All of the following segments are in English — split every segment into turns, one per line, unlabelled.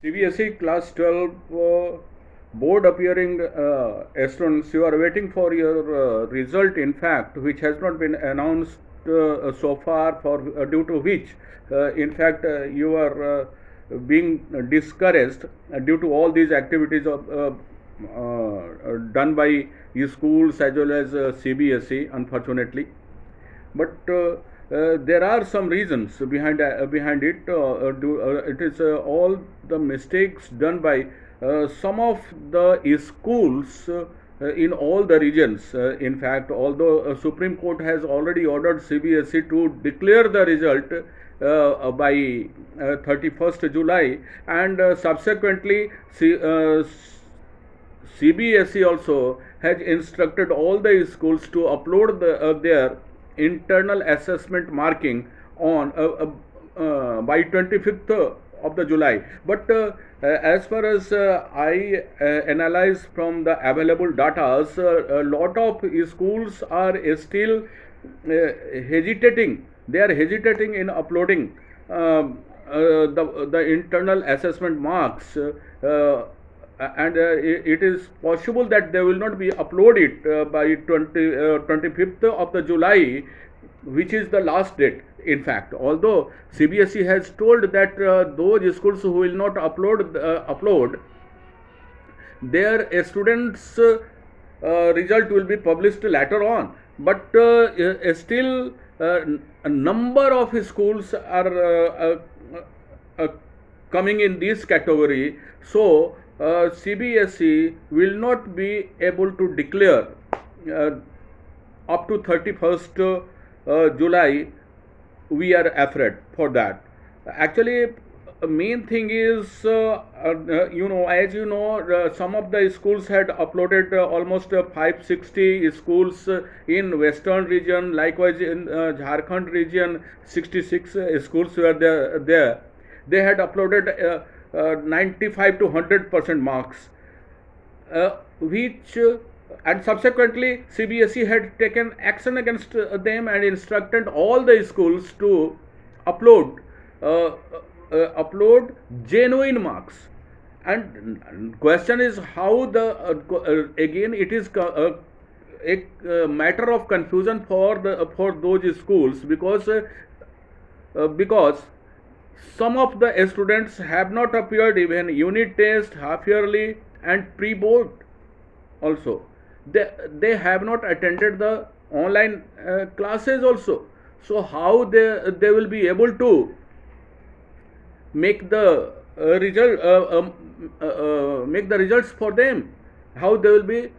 CBSE class 12 board appearing students, you are waiting for your result, in fact, which has not been announced so far, for due to which, in fact, you are being discouraged due to all these activities done by schools as well as CBSE, unfortunately. But there are some reasons behind it. It is all the mistakes done by some of the schools in all the regions. In fact, although Supreme Court has already ordered CBSE to declare the result by 31st July, and subsequently CBSE also has instructed all the schools to upload their internal assessment marking on by 25th of the July. But as far as I analyze from the available data, a lot of schools are still hesitating. They are hesitating in uploading the internal assessment marks. And it is possible that they will not be uploaded by 25th of the July, which is the last date. In fact, although CBSE has told that those schools who will not upload their students result will be published later on, but still a number of schools are coming in this category. So CBSE will not be able to declare up to 31st July. We are afraid for that. Actually, main thing is, as you know, some of the schools had uploaded almost 560 schools in western region. Likewise, in Jharkhand region, 66 schools were there. They had uploaded 95 to 100% marks, which and subsequently CBSE had taken action against them and instructed all the schools to upload upload genuine marks. And question is how again it is a matter of confusion for those schools, because some of the students have not appeared even unit test, half yearly, and pre-board also. They have not attended the online classes also. So how they will be able to make the make the results for them? How they will be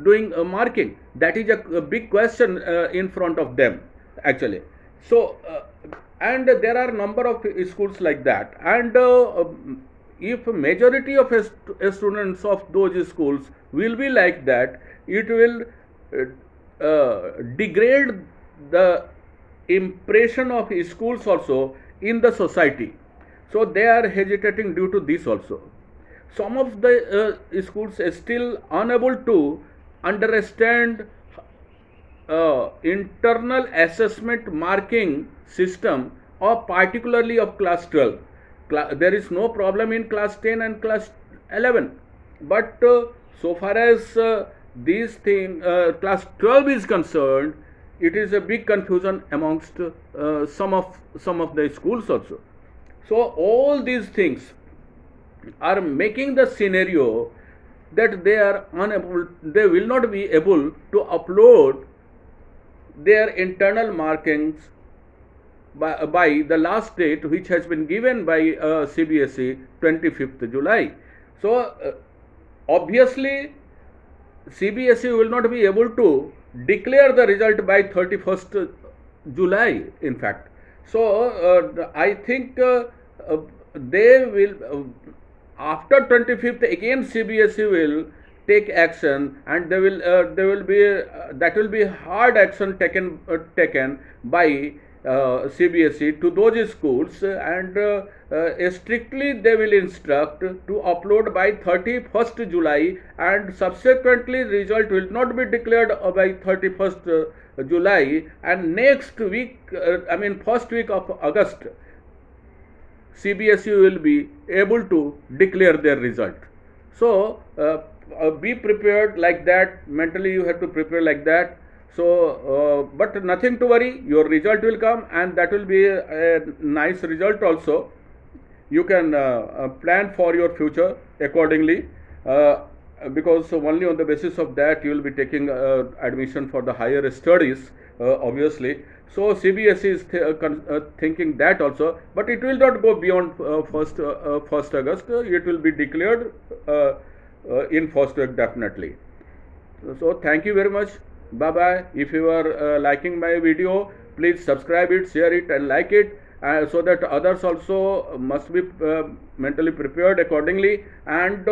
doing marking? That is a big question in front of them, actually. So and there are number of schools like that, and if majority of students of those schools will be like that, it will degrade the impression of schools also in the society. So they are hesitating due to this also. Some of the schools are still unable to understand internal assessment marking system, or particularly of class 12. There is no problem in class 10 and class 11, but so far as these thing class 12 is concerned, it is a big confusion amongst some of the schools also. So all these things are making the scenario that they will not be able to upload their internal markings by the last date, which has been given by CBSE, 25th July. So obviously CBSE will not be able to declare the result by 31st July, in fact. So I think they will after 25th again CBSE will take action, and they will be that will be hard action taken by CBSE to those schools, and strictly they will instruct to upload by 31st July, and subsequently result will not be declared by 31st July, and next week, first week of August, CBSE will be able to declare their result. So be prepared like that. Mentally, you have to prepare like that. So, but nothing to worry. Your result will come, and that will be a nice result also. You can plan for your future accordingly, because only on the basis of that you will be taking admission for the higher studies, obviously. So CBSE is thinking that also, but it will not go beyond 1st August. It will be declared in 1st week definitely. So thank you very much. Bye bye. If you are liking my video, please subscribe it, share it, and like it, so that others also must be mentally prepared accordingly. And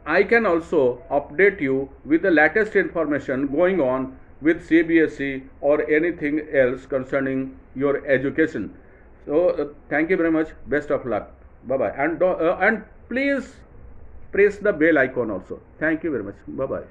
I can also update you with the latest information going on with CBSE or anything else concerning your education. So thank you very much. Best of luck. Bye bye. And please press the bell icon also. Thank you very much. Bye bye.